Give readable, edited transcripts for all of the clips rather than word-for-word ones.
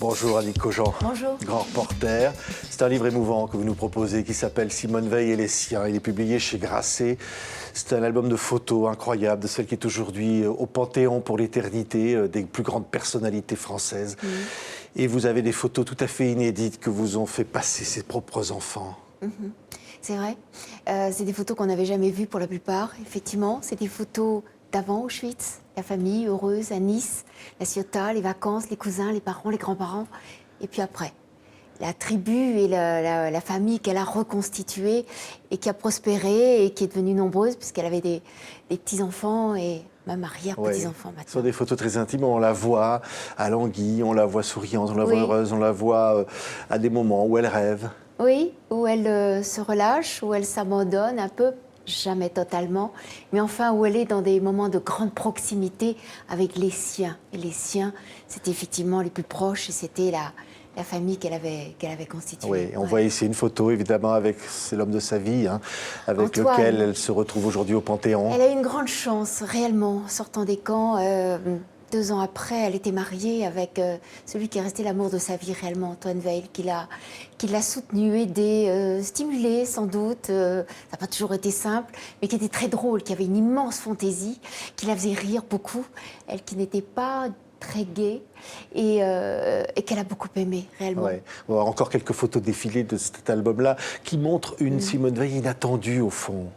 Bonjour Annick Cogent, Bonjour. grand reporter. C'est un livre émouvant que vous nous proposez qui s'appelle Simone Veil et les siens. Il est publié chez Grasset. C'est un album de photos incroyable, de celle qui est aujourd'hui au Panthéon pour l'éternité, des plus grandes personnalités françaises. Et vous avez des photos tout à fait inédites que vous ont fait passer ses propres enfants. C'est vrai. C'est des photos qu'on n'avait jamais vues pour la plupart, effectivement. C'est des photos d'avant Auschwitz, la famille heureuse à Nice, la Ciotat, les vacances, les cousins, les parents, les grands-parents. Et puis après, la tribu et la famille qu'elle a reconstituée et qui a prospéré et qui est devenue nombreuse puisqu'elle avait des petits-enfants et même arrière-petits-enfants maintenant. Ce sont des photos très intimes, on la voit à Languille, on la voit souriante, on la voit heureuse, on la voit à des moments où elle rêve. Oui, où elle se relâche, où elle s'abandonne un peu, jamais totalement, mais enfin où elle est dans des moments de grande proximité avec les siens. Et les siens, c'était effectivement les plus proches et c'était la famille qu'elle avait constituée. Oui, on voit ici une photo, évidemment, avec c'est l'homme de sa vie, avec Antoine. lequel elle se retrouve aujourd'hui au Panthéon. Elle a eu une grande chance, réellement, sortant des camps. 2 ans après, elle était mariée avec celui qui est resté l'amour de sa vie réellement, Antoine Veil, qui l'a soutenu, aidé, stimulé sans doute. Ça n'a pas toujours été simple, mais qui était très drôle, qui avait une immense fantaisie, qui la faisait rire beaucoup. Elle qui n'était pas très gaie et qu'elle a beaucoup aimé, réellement. Ouais. On va avoir encore quelques photos défilées de cet album-là qui montrent une Simone Veil inattendue, au fond.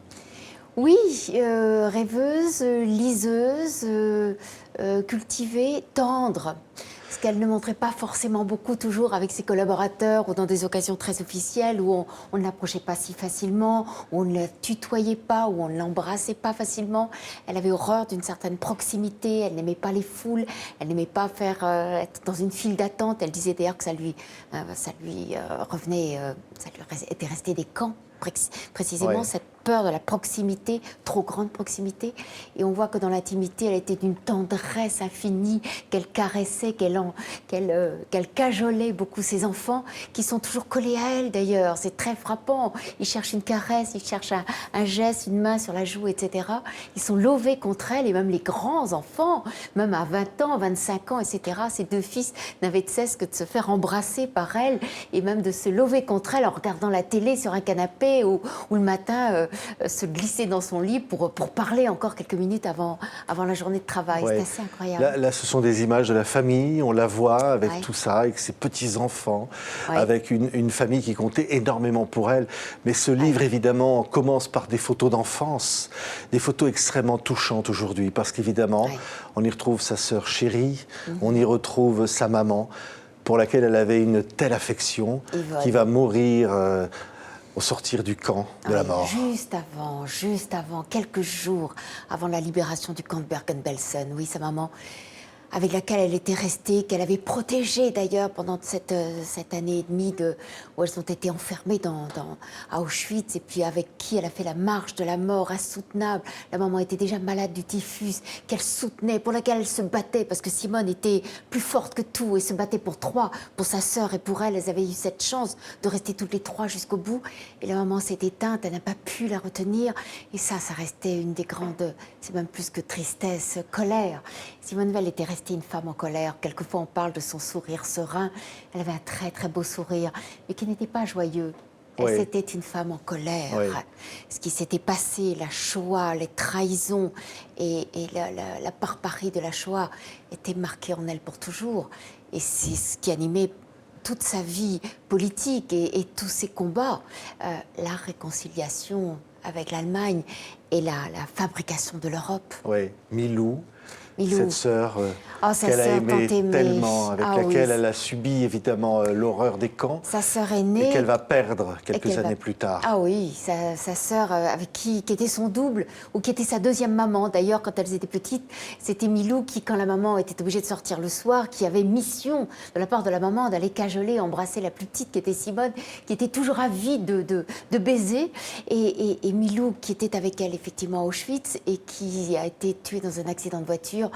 Oui, rêveuse, liseuse, cultivée, tendre. Ce qu'elle ne montrait pas forcément beaucoup toujours avec ses collaborateurs ou dans des occasions très officielles où on ne l'approchait pas si facilement, où on ne la tutoyait pas, où on ne l'embrassait pas facilement. Elle avait horreur d'une certaine proximité, elle n'aimait pas les foules, elle n'aimait pas être dans une file d'attente. Elle disait d'ailleurs que ça lui revenait, ça lui était resté des camps. Précisément cette peur de la proximité, trop grande proximité. Et on voit que dans l'intimité, elle était d'une tendresse infinie, qu'elle caressait, qu'elle cajolait beaucoup ses enfants, qui sont toujours collés à elle d'ailleurs. C'est très frappant. Ils cherchent une caresse, ils cherchent un geste, une main sur la joue, etc. Ils sont lovés contre elle, et même les grands enfants, même à 20 ans, 25 ans, etc. Ces 2 fils n'avaient de cesse que de se faire embrasser par elle, et même de se lover contre elle en regardant la télé sur un canapé, ou le matin se glisser dans son lit pour parler encore quelques minutes avant la journée de travail. C'est assez incroyable. Là, ce sont des images de la famille, on la voit avec tout ça, avec ses petits-enfants, avec une famille qui comptait énormément pour elle. Mais ce livre, évidemment, commence par des photos d'enfance, des photos extrêmement touchantes aujourd'hui, parce qu'évidemment, on y retrouve sa sœur chérie, on y retrouve sa maman, pour laquelle elle avait une telle affection, qui va mourir au sortir du camp de la mort. Juste avant, quelques jours avant la libération du camp de Bergen-Belsen. Oui, sa maman, avec laquelle elle était restée, qu'elle avait protégée d'ailleurs pendant cette année et demie où elles ont été enfermées à Auschwitz, et puis avec qui elle a fait la marche de la mort insoutenable. La maman était déjà malade du typhus, qu'elle soutenait, pour laquelle elle se battait, parce que Simone était plus forte que tout et se battait pour 3, pour sa sœur et pour elle. Elles avaient eu cette chance de rester toutes les 3 jusqu'au bout. Et la maman s'est éteinte, elle n'a pas pu la retenir. Et ça restait une des grandes, c'est même plus que tristesse, colère. Simone Veil était restée une femme en colère. Quelquefois, on parle de son sourire serein. Elle avait un très, très beau sourire, mais qui n'était pas joyeux. C'était une femme en colère. Ce qui s'était passé, la Shoah, les trahisons et la barbarie de la Shoah était marqué en elle pour toujours. Et c'est ce qui animait toute sa vie politique et tous ses combats. La réconciliation avec l'Allemagne et la fabrication de l'Europe. Oui, Milou. Cette sœur qu'elle a aimée tellement, avec laquelle elle a subi évidemment l'horreur des camps. Sa sœur aînée. Et qu'elle va perdre quelques années plus tard. Ah oui, sa sœur avec qui était son double, ou qui était sa deuxième maman. D'ailleurs, quand elles étaient petites, c'était Milou qui, quand la maman était obligée de sortir le soir, qui avait mission de la part de la maman d'aller cajoler, embrasser la plus petite qui était Simone, qui était toujours avide de baiser. Et Milou qui était avec elle effectivement à Auschwitz et qui a été tuée dans un accident de voiture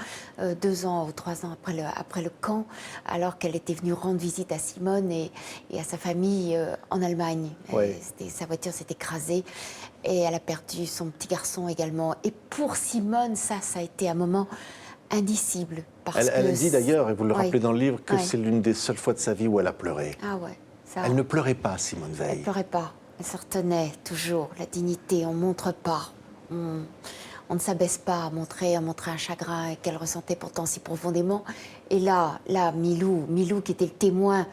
2 ans ou 3 ans après le camp, alors qu'elle était venue rendre visite à Simone et à sa famille en Allemagne. Sa voiture s'est écrasée et elle a perdu son petit garçon également. Et pour Simone, ça a été un moment indicible. Elle dit d'ailleurs, et vous le rappelez dans le livre, que Ouais. c'est l'une des seules fois de sa vie où elle a pleuré. Ah ouais, ça. Elle ne pleurait pas, Simone Elle Veil. pleurait pas. Elle se retenait toujours. La dignité, on montre pas. On ne s'abaisse pas à montrer un chagrin qu'elle ressentait pourtant si profondément. Et là, Milou qui était le témoin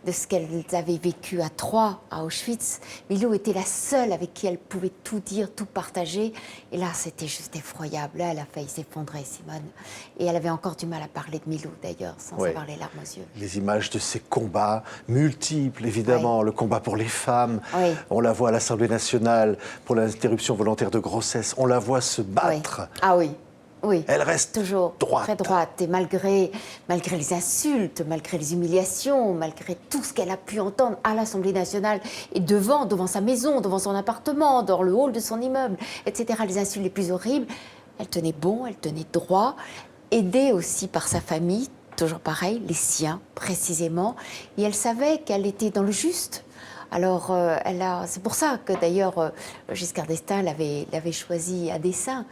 de ce qu'elle avait vécu à Troyes, à Auschwitz. Milou était la seule avec qui elle pouvait tout dire, tout partager. Et là, c'était juste effroyable. Là, elle a failli s'effondrer, Simone. Et elle avait encore du mal à parler de Milou, d'ailleurs, sans avoir les larmes aux yeux. Les images de ces combats multiples, évidemment. Le combat pour les femmes. On la voit à l'Assemblée nationale pour l'interruption volontaire de grossesse. On la voit se battre. Ah oui. Oui, elle reste toujours droite. Très droite. Et malgré les insultes, malgré les humiliations, malgré tout ce qu'elle a pu entendre à l'Assemblée nationale et devant sa maison, devant son appartement, dans le hall de son immeuble, etc., les insultes les plus horribles, elle tenait bon, elle tenait droit, aidée aussi par sa famille, toujours pareil, les siens précisément, et elle savait qu'elle était dans le juste. Alors, c'est pour ça que d'ailleurs Giscard d'Estaing l'avait choisie à dessein.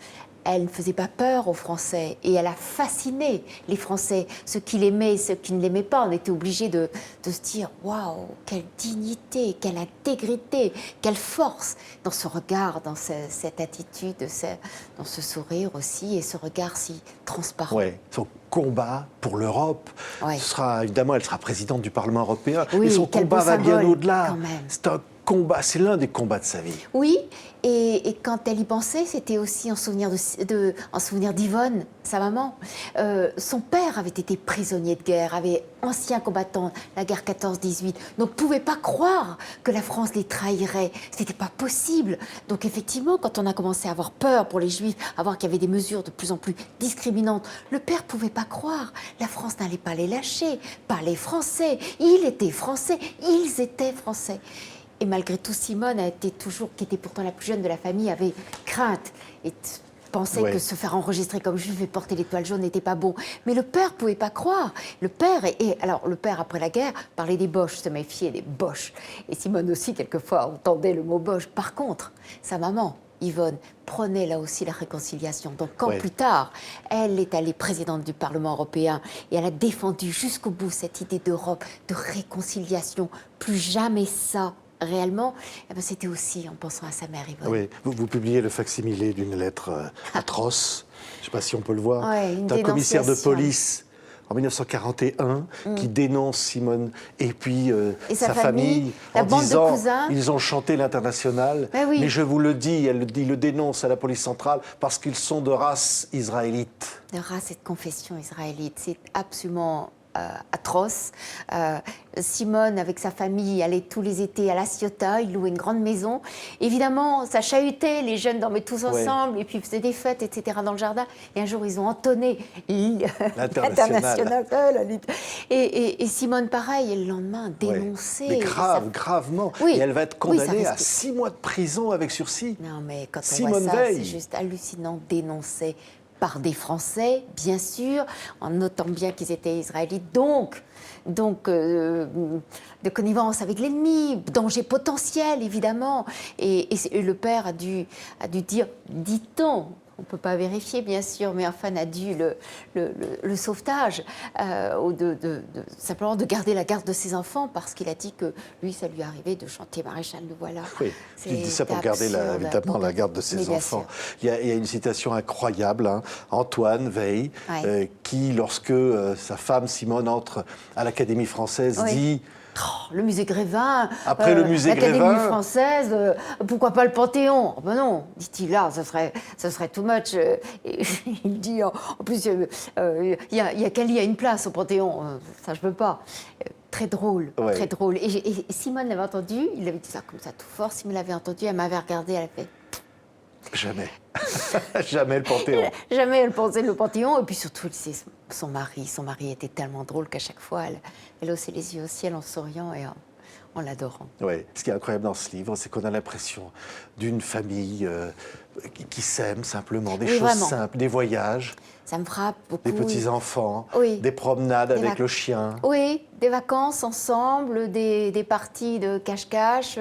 Elle ne faisait pas peur aux Français et elle a fasciné les Français, ceux qui l'aimaient, ceux qui ne l'aimaient pas. On était obligés de se dire « Waouh, quelle dignité, quelle intégrité, quelle force !» dans ce regard, dans cette attitude, dans ce sourire aussi et ce regard si transparent. Oui, son combat pour l'Europe. Ouais. Évidemment, elle sera présidente du Parlement européen. Oui, et son combat va bien au-delà. C'est un combat, c'est l'un des combats de sa vie. Oui, et quand elle y pensait, c'était aussi en souvenir d'Yvonne, sa maman. Son père avait été prisonnier de guerre, ancien combattant, la guerre 14-18, donc ne pouvait pas croire que la France les trahirait. C'était pas possible. Donc effectivement, quand on a commencé à avoir peur pour les Juifs, à voir qu'il y avait des mesures de plus en plus discriminantes, le père pouvait pas croire. La France n'allait pas les lâcher, pas les Français. Ils étaient Français, ils étaient Français. Et malgré tout, Simone qui était pourtant la plus jeune de la famille, avait crainte et pensait que se faire enregistrer comme juif et porter l'étoile jaune n'était pas bon. Mais le père ne pouvait pas croire. Le père, après la guerre, parlait des boches, se méfiait des boches. Et Simone aussi, quelquefois, entendait le mot boche. Par contre, sa maman, Yvonne, prenait là aussi la réconciliation. Donc quand plus tard, elle est allée présidente du Parlement européen et elle a défendu jusqu'au bout cette idée d'Europe, de réconciliation, plus jamais ça. Réellement, c'était aussi en pensant à sa mère Yvonne. Oui, vous publiez le facsimilé d'une lettre atroce, je ne sais pas si on peut le voir, d'un commissaire de police en 1941 qui dénonce Simone et puis sa famille en disant ils ont chanté l'Internationale, mais je vous le dis, il le dénonce à la police centrale parce qu'ils sont de race israélite. De race et de confession israélite, c'est absolument atroce. Simone, avec sa famille, allait tous les étés à La Ciotat, il louait une grande maison. Évidemment, ça chahutait, les jeunes dormaient tous ensemble, et puis ils faisaient des fêtes, etc., dans le jardin. Et un jour, ils ont entonné l'Internationale. Et Simone, pareil, et le lendemain, dénoncé. Mais gravement. Et elle va être condamnée à 6 mois de prison avec sursis. Non, mais quand on Simone voit ça, Veil. c'est juste hallucinant, dénoncé par des Français, bien sûr, en notant bien qu'ils étaient israélites, donc de connivence avec l'ennemi, danger potentiel, évidemment. Et le père a dû dire, dit-on, on ne peut pas vérifier, bien sûr, mais enfin, a dû le sauvetage, simplement de garder la garde de ses enfants, parce qu'il a dit que lui, ça lui arrivait de chanter Maréchal, nous voilà. Oui, il dit ça pour garder évidemment la garde de ses enfants. Il y a une citation incroyable, Antoine Veil, qui, lorsque sa femme Simone entre à l'Académie française, dit... le musée Grévin, après le musée l'Académie française, pourquoi pas le Panthéon? Ben non, dit-il là, ça serait too much. Il dit, en plus, il y a Cali a une place au Panthéon, ça je peux pas. Très drôle, très drôle. Et Simone l'avait entendu, il avait dit ça comme ça tout fort, Simone l'avait entendu, elle m'avait regardé, elle a fait... Jamais. Jamais le Panthéon. Jamais elle pensait le Panthéon. Et puis surtout, son mari était tellement drôle qu'à chaque fois, elle haussait les yeux au ciel en souriant et en l'adorant. Oui, ce qui est incroyable dans ce livre, c'est qu'on a l'impression d'une famille qui s'aime simplement, des choses simples, des voyages. Ça me frappe beaucoup. Des petits-enfants, oui. des promenades avec le chien. Oui, des vacances ensemble, des parties de cache-cache,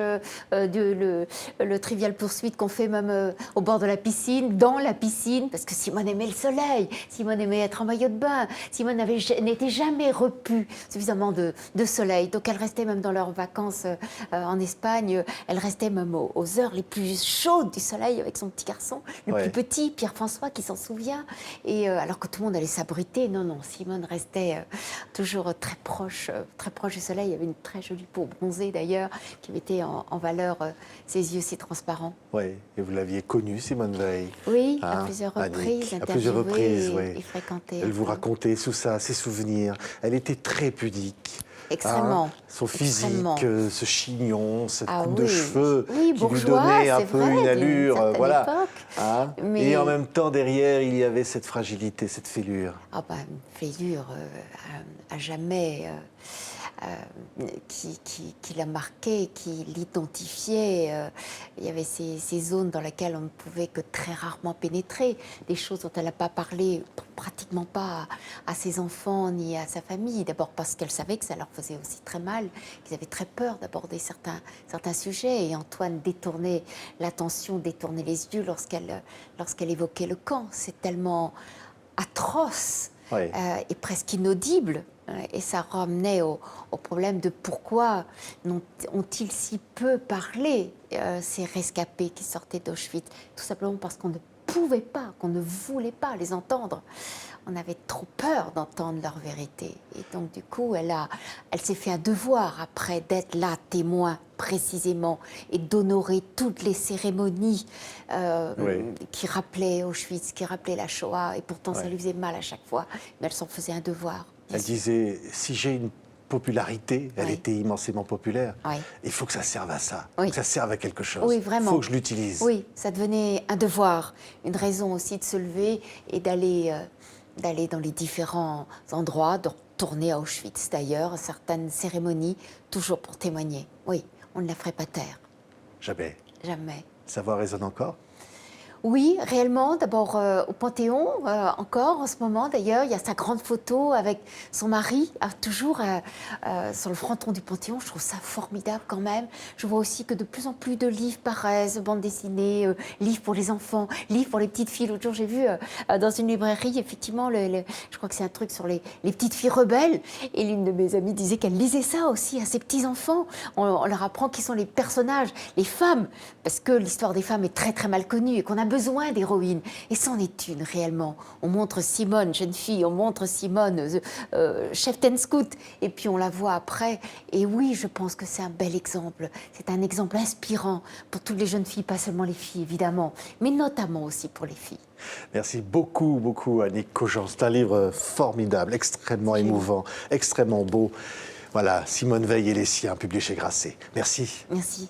le Trivial Pursuit qu'on fait même au bord de la piscine, dans la piscine, parce que Simone aimait le soleil, Simone aimait être en maillot de bain, Simone n'était jamais repue suffisamment de soleil, donc elle restait même dans leurs vacances en Espagne, elle restait même aux heures les plus chaudes du soleil avec son petit garçon, le plus petit, Pierre-François, qui s'en souvient, et alors que tout le monde allait s'abriter, non, Simone restait toujours très proche du soleil. Il y avait une très jolie peau bronzée d'ailleurs, qui mettait en valeur ses yeux si transparents. Oui, et vous l'aviez connue, Simone Veil. Oui, à plusieurs reprises, à plusieurs reprises, et fréquentée. Elle vous racontait tout ça, ses souvenirs. Elle était très pudique. Extrêmement. Son physique, extrêmement. Ce chignon, cette coupe oui. de cheveux qui lui donnait un peu une allure. Voilà. Mais... Et en même temps, derrière, il y avait cette fragilité, cette fêlure. Une fêlure à jamais qui l'a marqué, qui l'identifiait. Il y avait ces zones dans lesquelles on ne pouvait que très rarement pénétrer, des choses dont elle n'a pas parlé, pratiquement pas à ses enfants ni à sa famille. D'abord parce qu'elle savait que ça leur faisait aussi très mal, qu'ils avaient très peur d'aborder certains sujets. Et Antoine détournait l'attention, détournait les yeux lorsqu'elle évoquait le camp. C'est tellement atroce et presque inaudible. Et ça ramenait au problème de pourquoi ont-ils si peu parlé, ces rescapés qui sortaient d'Auschwitz. Tout simplement parce qu'on ne pouvait pas, qu'on ne voulait pas les entendre. On avait trop peur d'entendre leur vérité. Et donc, du coup, elle s'est fait un devoir après d'être là, témoin précisément, et d'honorer toutes les cérémonies qui rappelaient Auschwitz, qui rappelaient la Shoah. Et pourtant, ça lui faisait mal à chaque fois. Mais elle s'en faisait un devoir. Elle disait, si j'ai une popularité, elle était immensément populaire, il faut que ça serve à ça, que ça serve à quelque chose. Oui, vraiment. Il faut que je l'utilise. Oui, ça devenait un devoir, une raison aussi de se lever et d'aller dans les différents endroits, de retourner à Auschwitz d'ailleurs, certaines cérémonies, toujours pour témoigner. Oui, on ne la ferait pas taire. Jamais. Jamais. Sa voix résonne encore ? Oui, réellement, d'abord au Panthéon, encore en ce moment d'ailleurs, il y a sa grande photo avec son mari, toujours sur le fronton du Panthéon. Je trouve ça formidable quand même. Je vois aussi que de plus en plus de livres paraissent, bandes dessinées, livres pour les enfants, livres pour les petites filles. L'autre jour, j'ai vu dans une librairie, effectivement, je crois que c'est un truc sur les petites filles rebelles. Et l'une de mes amies disait qu'elle lisait ça aussi à ses petits-enfants. On leur apprend qui sont les personnages, les femmes, parce que l'histoire des femmes est très très mal connue et qu'on a besoin d'héroïnes. Et c'en est une, réellement. On montre Simone, jeune fille, on montre Simone, chef ten scout, et puis on la voit après. Et oui, je pense que c'est un bel exemple. C'est un exemple inspirant pour toutes les jeunes filles, pas seulement les filles, évidemment, mais notamment aussi pour les filles. Merci beaucoup, beaucoup, Annick Cogent. C'est un livre formidable, extrêmement émouvant, extrêmement beau. Voilà, Simone Veil et les siens, publié chez Grasset. Merci. Merci.